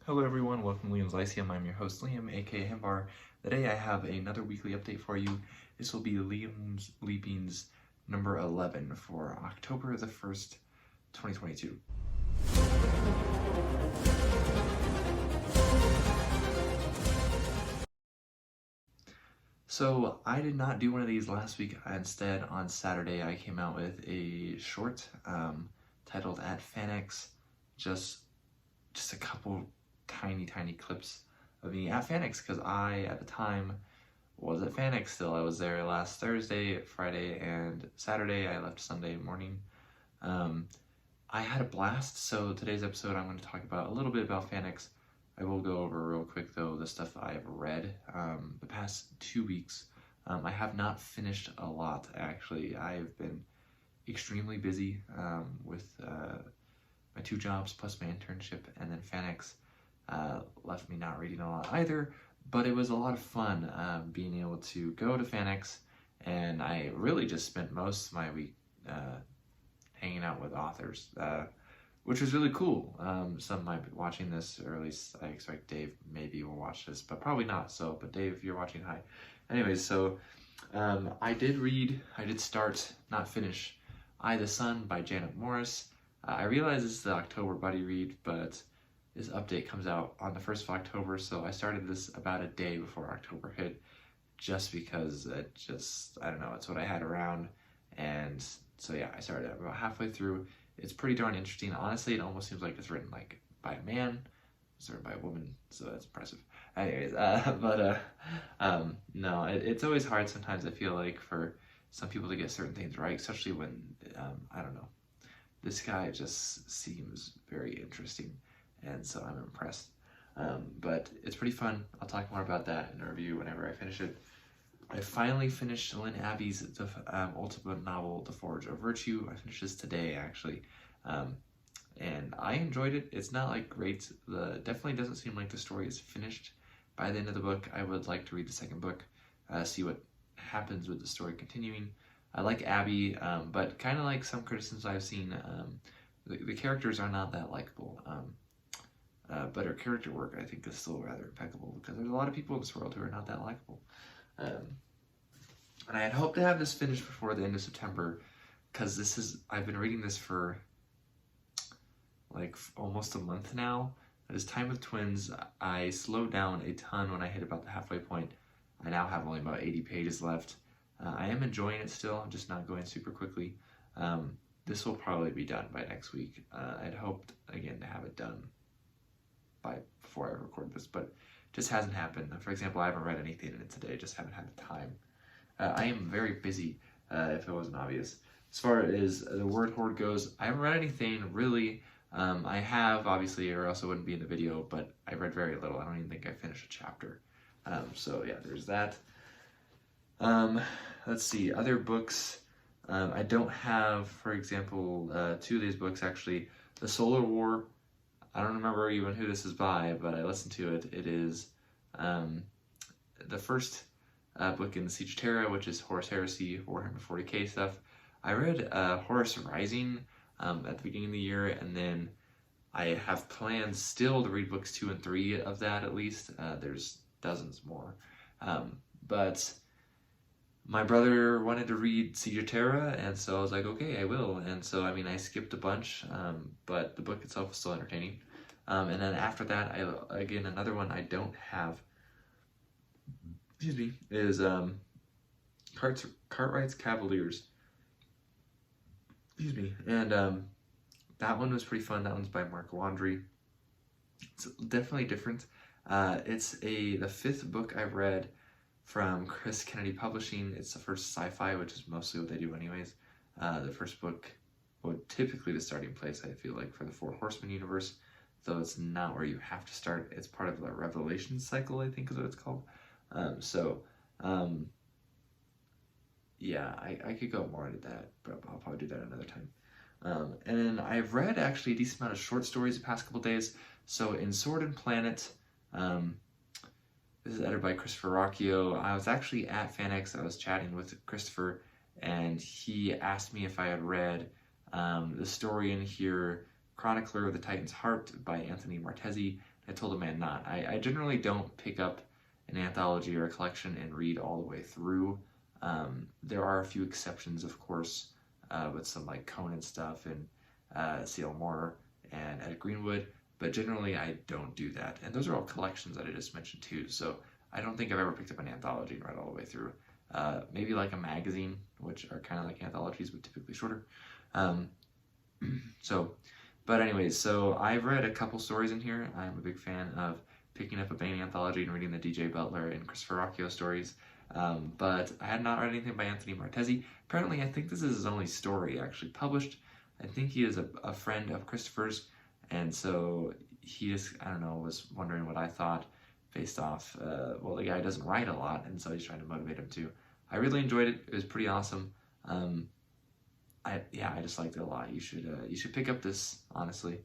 Hello everyone, welcome to Liam's Lyceum. I'm your host Liam, aka Himbar. Today I have another weekly update for you. This will be Liam's Leapings number 11 for October the 1st, 2022. So I did not do one of these last week. Instead, on Saturday I came out with a short titled At FanX, just a couple tiny clips of me at FanX, because I, at the time, was at FanX still. I was there last Thursday, Friday, and Saturday. I left Sunday morning. I had a blast, so today's episode I'm going to talk about a little bit about FanX. I will go over real quick, though, the stuff I have read the past 2 weeks. I have not finished a lot, actually. I have been extremely busy with my 2 jobs plus my internship, and then FanX left me not reading a lot either, but it was a lot of fun being able to go to FanX, and I really just spent most of my week hanging out with authors, which was really cool. Some might be watching this, or at least I expect Dave maybe will watch this, but probably not. So, but Dave, if you're watching, hi. Anyways, so I did start, not finish, I the Sun by Janet Morris. I realize this is the October buddy read, but this update comes out on the 1st of October, so I started this about a day before October hit, just because I don't know, it's what I had around, and so yeah, I started about halfway through. It's pretty darn interesting. Honestly, it almost seems like it's written like by a man, it's written by a woman, so that's impressive. Anyways, no, it's always hard sometimes, I feel like, for some people to get certain things right, especially when, I don't know, this guy just seems very interesting, and so I'm impressed. But it's pretty fun. I'll talk more about that in a review whenever I finish it. I finally finished Lynn Abbey's ultimate novel, The Forge of Virtue. I finished this today, actually, and I enjoyed it. It's not like great. Definitely doesn't seem like the story is finished by the end of the book. I would like to read the second book, see what happens with the story continuing. I like Abby, but kind of like some criticisms I've seen, the characters are not that likable. But her character work, I think, is still rather impeccable, because there's a lot of people in this world who are not that likable. And I had hoped to have this finished before the end of September, because I've been reading this for like almost a month now. At this Time of Twins, I slowed down a ton when I hit about the halfway point. I now have only about 80 pages left. I am enjoying it still, I'm just not going super quickly. This will probably be done by next week. I'd hoped, again, to have it done before I record this, but just hasn't happened. For example, I haven't read anything in it today, just haven't had the time. I am very busy, if it wasn't obvious. As far as the word horde goes, I haven't read anything really. I have, obviously, or else it wouldn't be in the video, but I read very little. I don't even think I finished a chapter. So yeah, there's that. Let's see, other books. I don't have, for example, 2 of these books actually. The Solar War, I don't remember even who this is by, but I listened to it. It is the first book in the Siege of Terra, which is Horus Heresy, Warhammer 40k stuff. I read Horus Rising at the beginning of the year, and then I have plans still to read books 2 and 3 of that at least. There's dozens more. But my brother wanted to read Siege of Terra, and so I was like, okay, I will. And so, I mean, I skipped a bunch, but the book itself was still entertaining. And then after that, again, another one I don't have, excuse me, is Cartwright's Cavaliers. Excuse me. And that one was pretty fun. That one's by Mark Wandry. It's definitely different. It's the 5th book I've read from Chris Kennedy Publishing. It's the first sci-fi, which is mostly what they do anyways. The first book would typically the starting place, I feel like, for the 4 Horsemen universe, though it's not where you have to start. It's part of the Revelation cycle, I think is what it's called. Yeah, I could go more into that, but I'll probably do that another time. And then I've read actually a decent amount of short stories the past couple days. So in Sword and Planet, this is edited by Christopher Rocchio. I was actually at FanX. I was chatting with Christopher, and he asked me if I had read the story in here, Chronicler of the Titan's Heart by Anthony Martezi. I told a man not. I generally don't pick up an anthology or a collection and read all the way through. There are a few exceptions, of course, with some like Conan stuff and C.L. Moore and Ed Greenwood, but generally I don't do that. And those are all collections that I just mentioned too, so I don't think I've ever picked up an anthology and read all the way through. Maybe like a magazine, which are kind of like anthologies, but typically shorter. But anyways, so I've read a couple stories in here. I'm a big fan of picking up a Bane anthology and reading the DJ Butler and Christopher Rocchio stories. But I had not read anything by Anthony Martezzi. Apparently, I think this is his only story actually published. I think he is a friend of Christopher's, and so he just, I don't know, was wondering what I thought based off, well, the guy doesn't write a lot, and so he's trying to motivate him to. I really enjoyed it. It was pretty awesome. I just liked it a lot. You should pick up this, honestly.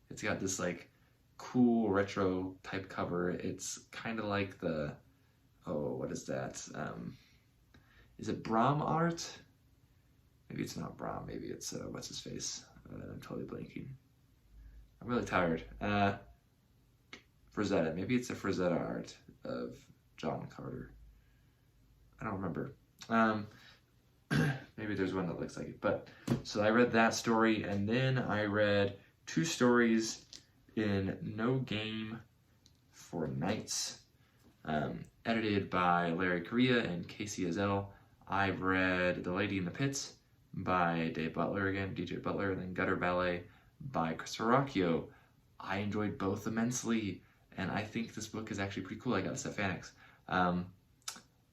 It's got this like cool retro type cover. It's kind of like the, oh, what is that? Is it Brahm art? Maybe it's not Brahm. Maybe it's what's his face? I'm totally blanking. I'm really tired. Frazetta. Maybe it's a Frazetta art of John Carter. I don't remember. Maybe there's one that looks like it. But so I read that story, and then I read 2 stories in No Game for Knights, edited by Larry Correia and Casey Azell. I've read The Lady in the Pits by Dave Butler again, DJ Butler, and then Gutter Ballet by Christopher Rocchio. I enjoyed both immensely, and I think this book is actually pretty cool. I got this at FanX.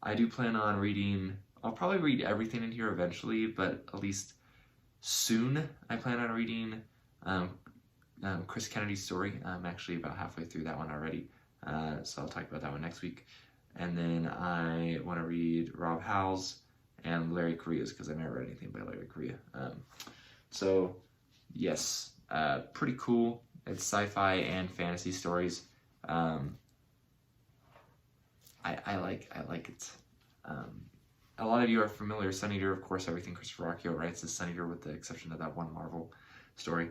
I do plan on reading, I'll probably read everything in here eventually, but at least soon I plan on reading Chris Kennedy's story. I'm actually about halfway through that one already, so I'll talk about that one next week. And then I want to read Rob Howell's and Larry Correia's, because I've never read anything by Larry Correia. So yes, pretty cool. It's sci-fi and fantasy stories. I like it. A lot of you are familiar with Sun Eater, of course. Everything Christopher Rocchio writes is Sun Eater, with the exception of that one Marvel story.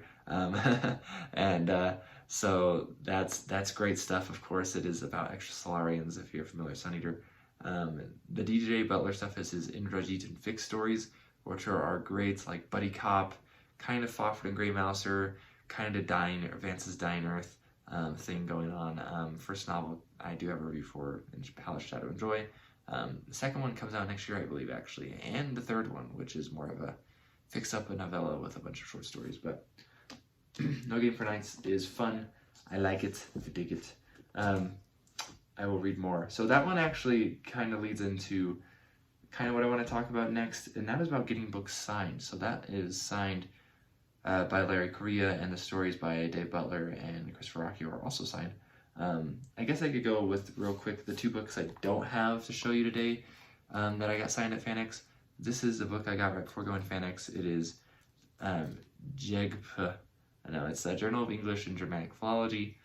So that's great stuff. Of course, it is about extrasolarians, if you're familiar with Sun Eater. The DJ Butler stuff is his Indrajit and Fix stories, which are great, like Buddy Cop, kind of Fawford and Grey Mouser, kind of Vance's Dying Earth thing going on. First novel I do have a review for in Palace Shadow and Joy. The second one comes out next year, I believe, actually, and the third one, which is more of a fix-up a novella with a bunch of short stories. But No Game for Knights is fun. I like it. I dig it. I will read more. So that one actually kind of leads into kind of what I want to talk about next, and that is about getting books signed. So that is signed by Larry Correia, and the stories by Dave Butler and Christopher Rocchio are also signed. I guess I could go with, real quick, the 2 books I don't have to show you today that I got signed at FanX. This is the book I got right before going to FanX. It is JEGP. No, it's the Journal of English and Germanic Philology.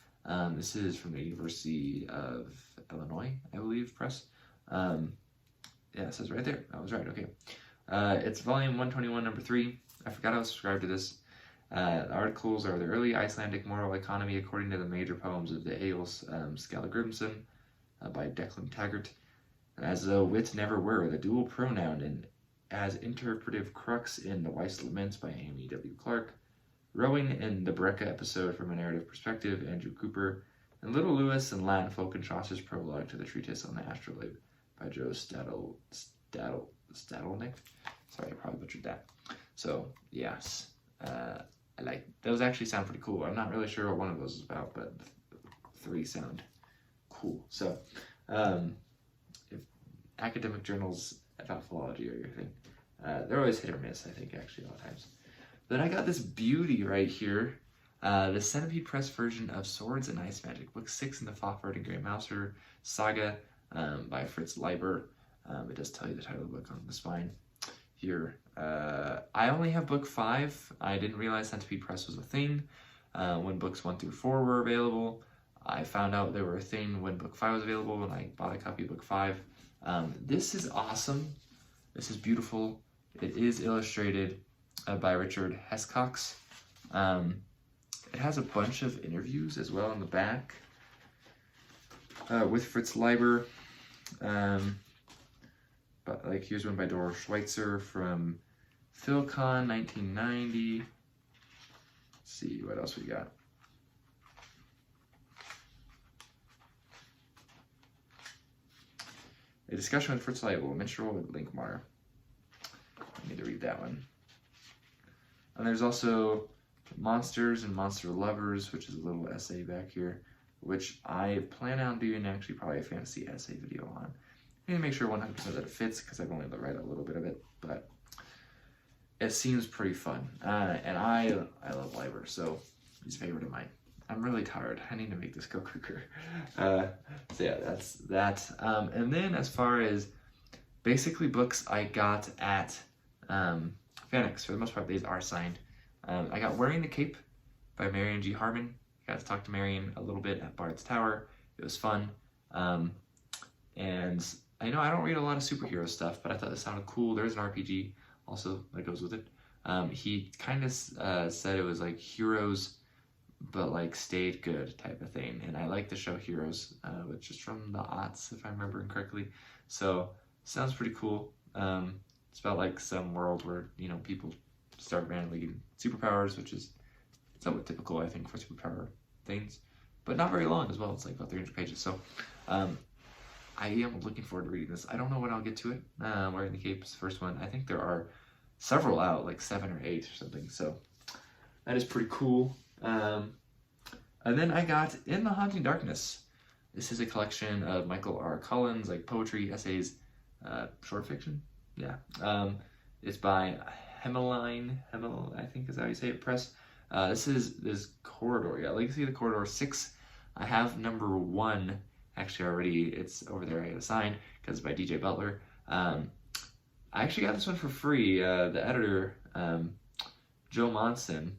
This is from the University of Illinois, I believe, Press. Yeah, it says right there. I was right, okay. It's volume 121, number 3. I forgot I was subscribed to this. The articles are the early Icelandic moral economy according to the major poems of the Egils Skallagrimsson by Declan Taggart. As though wit never were, the dual pronoun, and as interpretive crux in The Weiss Laments by Amy W. Clark. Rowing in the Brecca episode from a narrative perspective, Andrew Cooper. And Little Lewis and Latin folk and Chaucer's prologue to the treatise on the astrolabe by Joe Stadelnick. Sorry, I probably butchered that. So, yes. I like those. Actually sound pretty cool. I'm not really sure what one of those is about, but 3 sound cool. So if academic journals about philology are your thing, they're always hit or miss, I think, actually, a lot of times. Then I got this beauty right here, the Centipede Press version of Swords and Ice Magic, book 6 in the Fawford and Grey Mouser saga by Fritz Leiber. It does tell you the title of the book on the spine here. I only have book 5. I didn't realize Centipede Press was a thing when books 1 through 4 were available. I found out they were a thing when book 5 was available, and I bought a copy of book 5. This is awesome. This is beautiful. It is illustrated by Richard Hescox. It has a bunch of interviews as well in the back. with Fritz Leiber. But like here's one by Dora Schweitzer from PhilCon 1990. Let's see what else we got. A discussion with Fritz Leiber, Minstrel with Linkmar. I need to read that one. And there's also Monsters and Monster Lovers, which is a little essay back here, which I plan on doing actually probably a fantasy essay video on. I need to make sure 100% that it fits because I've only read a little bit of it, but it seems pretty fun. And I love Leiber, so he's a favorite of mine. I'm really tired. I need to make this go quicker. So yeah, that's that. And then as far as basically books I got at FanX, for the most part, these are signed. I got Wearing the Cape by Marion G. Harmon. I got to talk to Marion a little bit at Bard's Tower. It was fun. And I know I don't read a lot of superhero stuff, but I thought this sounded cool. There's an RPG also that goes with it. He kind of said it was like Heroes, but like stayed good type of thing. And I like the show Heroes, which is from the aughts, if I'm remembering correctly. So sounds pretty cool. It's about like some world where, you know, people start randomly getting superpowers, which is somewhat typical, I think, for superpower things, but not very long as well. It's like about 300 pages. So I am looking forward to reading this. I don't know when I'll get to it. Wearing the Cape is the first one. I think there are several out, like 7 or 8 or something. So that is pretty cool. And then I got In the Haunting Darkness. This is a collection of Michael R. Collins, like poetry, essays, short fiction. Yeah. It's by Hemmeline, I think is how you say it, Press. This Corridor, yeah, Legacy of the Corridor 6. I have number 1 actually already. It's over there. I got it signed because it's by DJ Butler. I actually got this one for free. The editor, Joe Monson,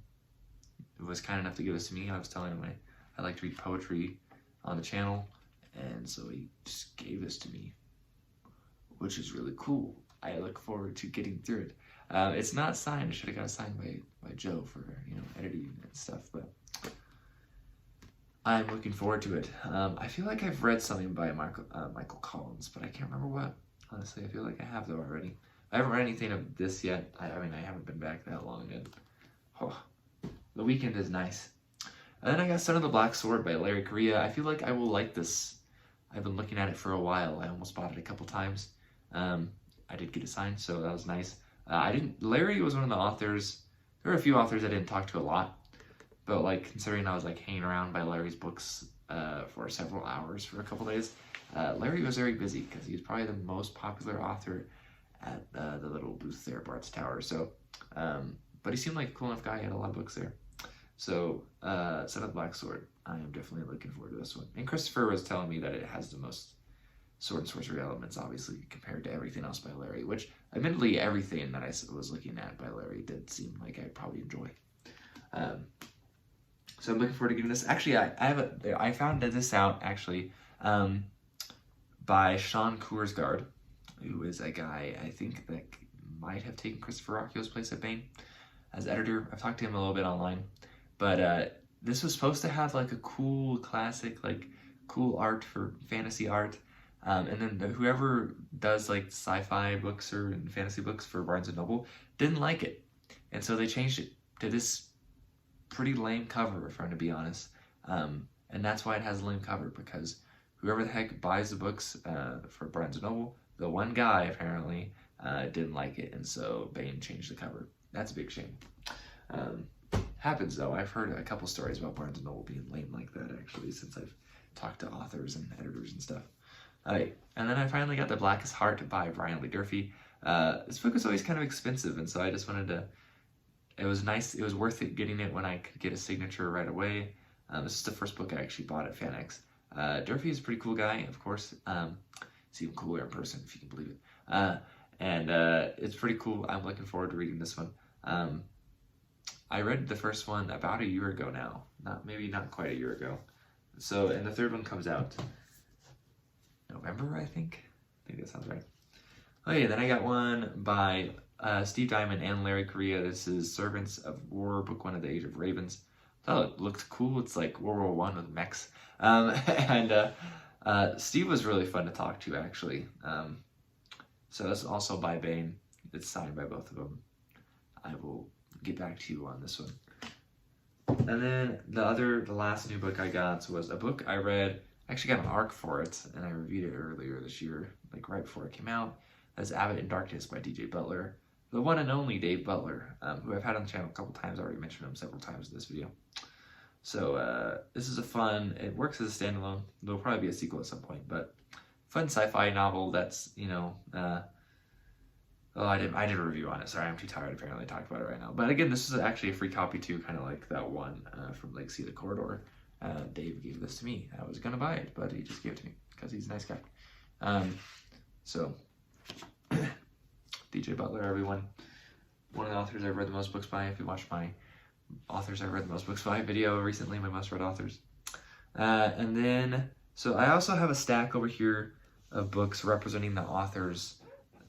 was kind enough to give this to me. I was telling him I like to read poetry on the channel, and so he just gave this to me, which is really cool. I look forward to getting through it. It's not signed. I should have got it signed by Joe for, you know, editing and stuff, but I'm looking forward to it. I feel like I've read something by Michael Collins, but I can't remember what. Honestly, I feel like I have though already. I haven't read anything of this yet. I mean, I haven't been back that long, and the weekend is nice. And then I got Son of the Black Sword by Larry Correia. I feel like I will like this. I've been looking at it for a while. I almost bought it a couple times. I did get it signed, so that was nice. Larry was one of the authors. There were a few authors I didn't talk to a lot, but like considering I was like hanging around by Larry's books for several hours for a couple days, Larry was very busy because he was probably the most popular author at the little booth there at Bard's Tower. So, but he seemed like a cool enough guy. He had a lot of books there. So, Son of the Black Sword, I am definitely looking forward to this one. And Christopher was telling me that it has the most sword and sorcery elements, obviously, compared to everything else by Larry, which, admittedly, everything that I was looking at by Larry did seem like I'd probably enjoy. So I'm looking forward to getting this. Actually, I found this out, actually, by Sean Kuersgaard, who is a guy, I think, that might have taken Christopher Rocchio's place at Baen as editor. I've talked to him a little bit online, but this was supposed to have, like, a cool, classic, like, cool art for fantasy art. And then whoever does like sci-fi books or fantasy books for Barnes & Noble didn't like it. And so they changed it to this pretty lame cover, if I'm going to be honest. And that's why it has a lame cover, because whoever the heck buys the books for Barnes & Noble, the one guy apparently didn't like it. And so Baen changed the cover. That's a big shame. Happens though. I've heard a couple stories about Barnes & Noble being lame like that, actually, since I've talked to authors and editors and stuff. Alright, and then I finally got The Blackest Heart by Brian Lee Durfee. This book was always kind of expensive, and so I just wanted to... It was nice, it was worth it getting it when I could get a signature right away. This is the first book I actually bought at FanX. Durfee is a pretty cool guy, of course. He's even cooler in person, if you can believe it. And it's pretty cool. I'm looking forward to reading this one. I read the first one about a year ago now. Maybe not quite a year ago. So, and the third one comes out November, I think that sounds right. Oh yeah, then I got one by Steve Diamond and Larry Correia. This is Servants of War, book 1 of the Age of Ravens. I thought it looked cool. It's like World War I with mechs. And Steve was really fun to talk to, actually. So that's also by Bane. It's signed by both of them. I will get back to you on this one. And then the last new book I got was a book I read. I actually got an ARC for it, and I reviewed it earlier this year, like right before it came out. That's Abbott in Darkness by DJ Butler. The one and only Dave Butler, who I've had on the channel a couple times. I already mentioned him several times in this video. So this is it works as a standalone. There'll probably be a sequel at some point, but fun sci-fi novel that's, I did a review on it. Sorry, I'm too tired apparently to talk about it right now. But again, this is actually a free copy too, kind of like that one from Legacy of the Corridor. Dave gave this to me. I was going to buy it, but he just gave it to me because he's a nice guy. So, DJ Butler, everyone. One of the authors I've read the most books by. If you watched my authors I've read the most books by video recently, my most read authors. And then, so I also have a stack over here of books representing the authors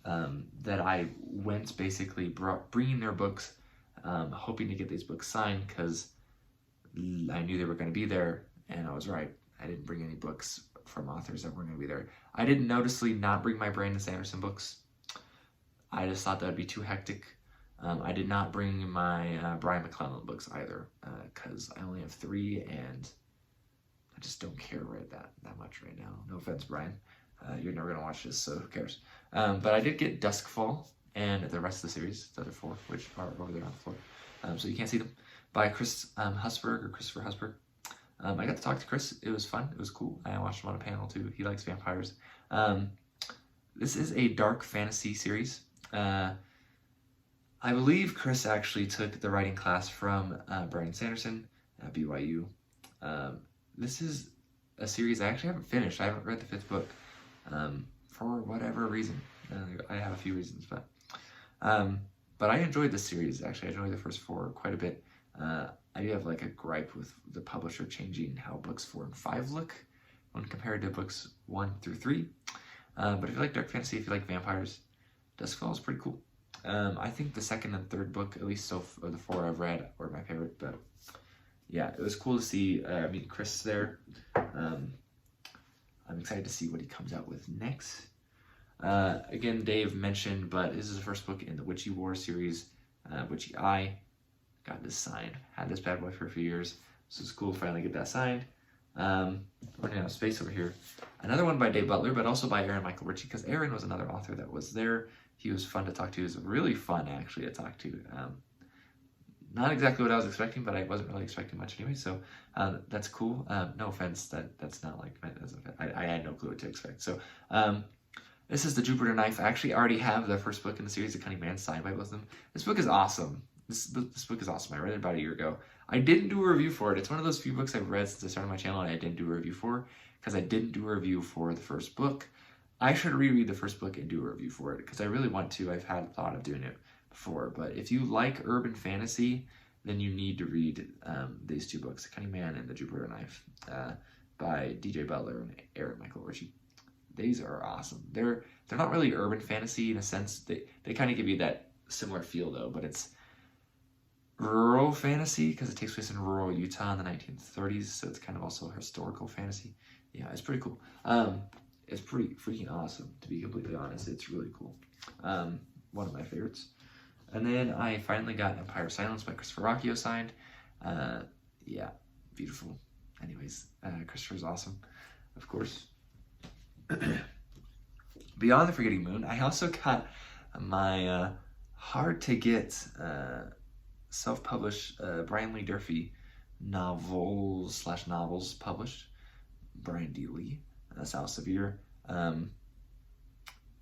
that I went basically bringing their books, hoping to get these books signed because I knew they were going to be there, and I was right. I didn't bring any books from authors that weren't going to be there. I didn't noticeably not bring my Brandon Sanderson books. I just thought that would be too hectic. I did not bring my Brian McClellan books either because I only have 3 and I just don't care that much right now. No offense, Brian. You're never going to watch this, so who cares? But I did get Duskfall and the rest of the series, the other 4, which are over there on the floor. So you can't see them, by Chris Husberg or Christopher Husberg. I got to talk to Chris. It was fun. It was cool. I watched him on a panel too. He likes vampires. This is a dark fantasy series. I believe Chris actually took the writing class from Brandon Sanderson at BYU. This is a series I actually haven't finished. I haven't read the 5th book for whatever reason. I have a few reasons, but I enjoyed this series. Actually, I enjoyed the first 4 quite a bit. I do have like a gripe with the publisher changing how books 4 and 5 look when compared to books 1 through 3. But if you like dark fantasy, if you like vampires, Duskfall is pretty cool. I think the 2nd and 3rd book, at least of the 4 I've read, were my favorite. But yeah, it was cool to see meet Chris there. I'm excited to see what he comes out with next. Again, Dave mentioned, but this is the first book in the Witchy War series, Witchy Eye. Got this signed. Had this bad boy for a few years, so it's cool to finally get that signed. Running out of space over here. Another one by Dave Butler, but also by Aaron Michael Ritchie, because Aaron was another author that was there. He was fun to talk to. He was really fun, actually, to talk to. Not exactly what I was expecting, but I wasn't really expecting much anyway, so that's cool. No offense, that's not like, I had no clue what to expect. So this is the Jupiter Knife. I actually already have the first book in the series, The Cunning Man, signed by both of them. This book is awesome. This book is awesome. I read it about a year ago. I didn't do a review for it. It's one of those few books I've read since I started my channel and I didn't do a review for, because I didn't do a review for the first book. I should reread the first book and do a review for it, because I really want to. I've had thought of doing it before, but if you like urban fantasy, then you need to read these 2 books, The Cunning Man and The Jupiter Knife, by DJ Butler and Aaron Michael Ritchie. These are awesome. They're not really urban fantasy in a sense. They kind of give you that similar feel though, but it's rural fantasy because it takes place in rural Utah in the 1930s, so it's kind of also historical fantasy. Yeah, it's pretty cool. It's pretty freaking awesome, to be completely honest. It's really cool. One of my favorites. And then I finally got Empire of Silence by Christopher Rocchio signed. Yeah, beautiful. Anyways, Christopher's awesome, of course. Beyond the Forgetting Moon, I also got my hard-to-get self-published Brian Lee Durfee novels published. Brian D. Lee, Sal Severe.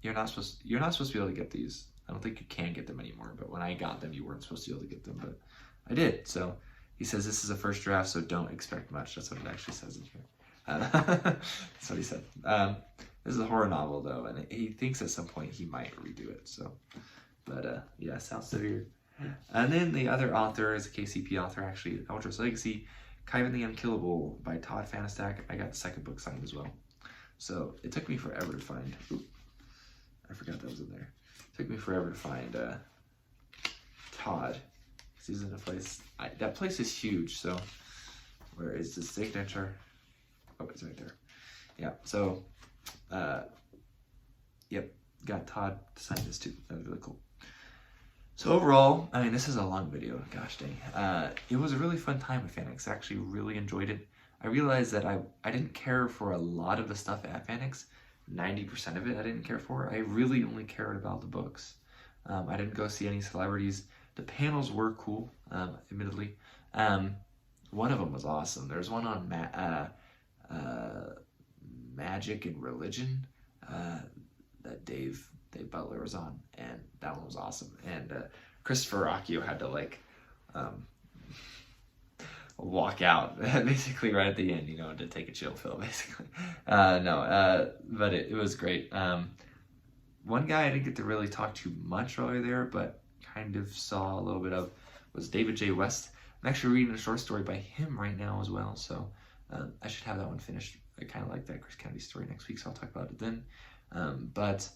You're not supposed to be able to get these. I don't think you can get them anymore, but when I got them, you weren't supposed to be able to get them, but I did. So he says this is a first draft, so don't expect much. That's what it actually says in here. That's what he said. This is a horror novel, though, and he thinks at some point he might redo it. So, but yeah, Sal Severe. And then the other author is a KCP author, actually, Eldritch Legacy, Kaiven the Unkillable by Todd Fanastack. I got the 2nd book signed as well. So it took me forever to find. Ooh, I forgot that was in there. It took me forever to find Todd. He's in a place. That place is huge. So where is the signature? Oh, it's right there. yeah. So, yep, got Todd to sign this too. That was really cool. So overall, I mean, this is a long video, gosh dang. It was a really fun time with FanX. I actually really enjoyed it. I realized that I didn't care for a lot of the stuff at FanX. 90% of it I didn't care for. I really only cared about the books. I didn't go see any celebrities. The panels were cool, admittedly. One of them was awesome. There's one on magic and religion that Dave Butler was on, and that one was awesome. And Christopher Rocchio had to like walk out basically right at the end, you know, to take a chill pill basically. But it was great. One guy I didn't get to really talk to much while we were there, but kind of saw a little bit of, was David J. West. I'm actually reading a short story by him right now as well, so I should have that one finished. I kind of like that Chris Kennedy story next week, so I'll talk about it then. But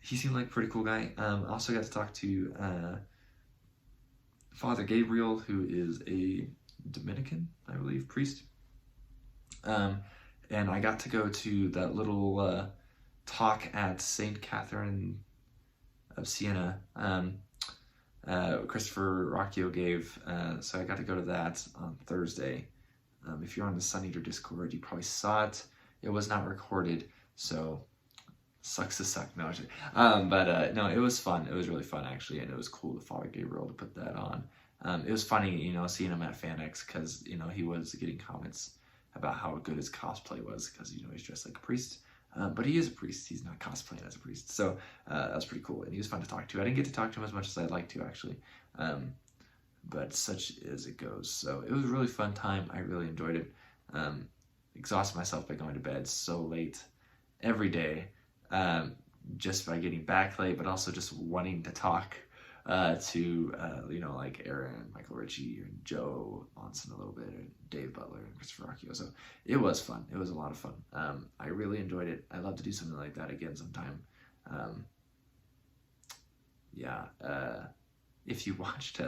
he seemed like a pretty cool guy. I also got to talk to Father Gabriel, who is a Dominican, I believe, priest. And I got to go to that little talk at St. Catherine of Siena. Christopher Rocchio gave, so I got to go to that on Thursday. If you're on the Sun Eater Discord, you probably saw it. It was not recorded, so sucks to suck. No, no, it was fun. It was really fun actually, and it was cool to Father Gabriel to put that on. It was funny, you know, seeing him at FanX because, you know, he was getting comments about how good his cosplay was because, you know, he's dressed like a priest. But he is a priest. He's not cosplaying as a priest. So that was pretty cool. And he was fun to talk to. I didn't get to talk to him as much as I'd like to, actually. But such as it goes. So it was a really fun time. I really enjoyed it. Exhausted myself by going to bed so late every day. Just by getting back late, but also just wanting to talk to, you know, like Aaron, Michael Ritchie, and Joe Monson a little bit, and Dave Butler, and Christopher Rocchio. So it was fun. It was a lot of fun. I really enjoyed it. I'd love to do something like that again sometime. If you watched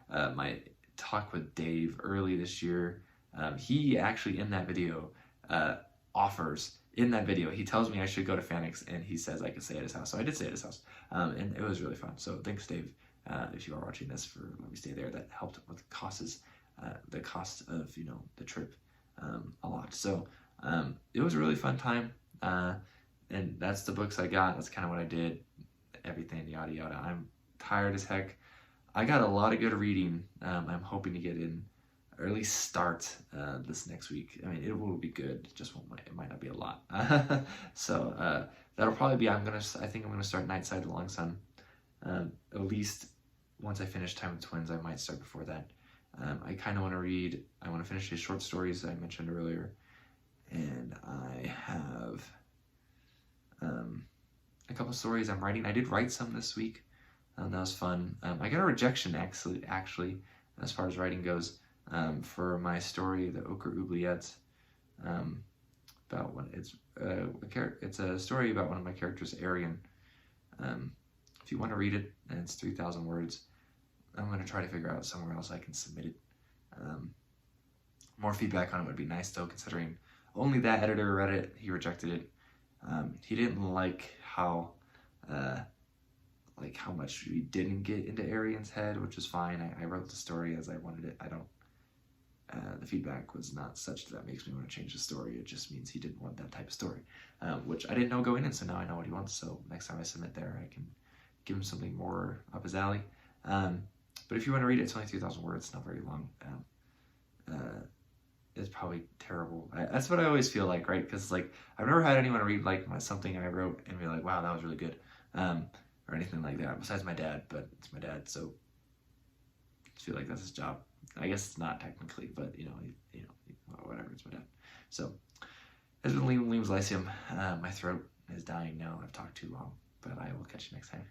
my talk with Dave early this year, he actually in that video he tells me I should go to FanX, and he says I could stay at his house. So I did stay at his house, and it was really fun. So thanks, Dave, if you are watching this, for letting me stay there. That helped with the cost of, you know, the trip a lot. So it was a really fun time, and that's the books I got. That's kind of what I did. Everything, yada yada. I'm tired as heck. I got a lot of good reading. I'm hoping to get in, or at least start this next week. I mean, it will be good. It might not be a lot. So that'll probably be. I think I'm gonna start Nightside of the Long Sun. At least once I finish Time of Twins, I might start before that. I kind of want to read. I want to finish his short stories I mentioned earlier, and I have a couple stories I'm writing. I did write some this week. That was fun. I got a rejection actually, as far as writing goes. For my story, The Ochre Oubliette, about when it's a story about one of my characters, Arian. If you want to read it, and it's 3,000 words, I'm going to try to figure out somewhere else I can submit it. More feedback on it would be nice, though, considering only that editor read it. He rejected it. He didn't like how much we didn't get into Arian's head, which is fine. I wrote the story as I wanted it. The feedback was not such that makes me want to change the story. It just means he didn't want that type of story, which I didn't know going in, so now I know what he wants. So next time I submit there, I can give him something more up his alley. But if you want to read it, it's only 3,000 words. It's not very long. It's probably terrible. That's what I always feel like, right? Because like I've never had anyone read like something I wrote and be like, "Wow, that was really good," or anything like that. Besides my dad, but it's my dad, so I feel like that's his job. I guess it's not technically, but whatever. It's my dad. So, as with Leapings Lyceum, my throat is dying now. I've talked too long, but I will catch you next time.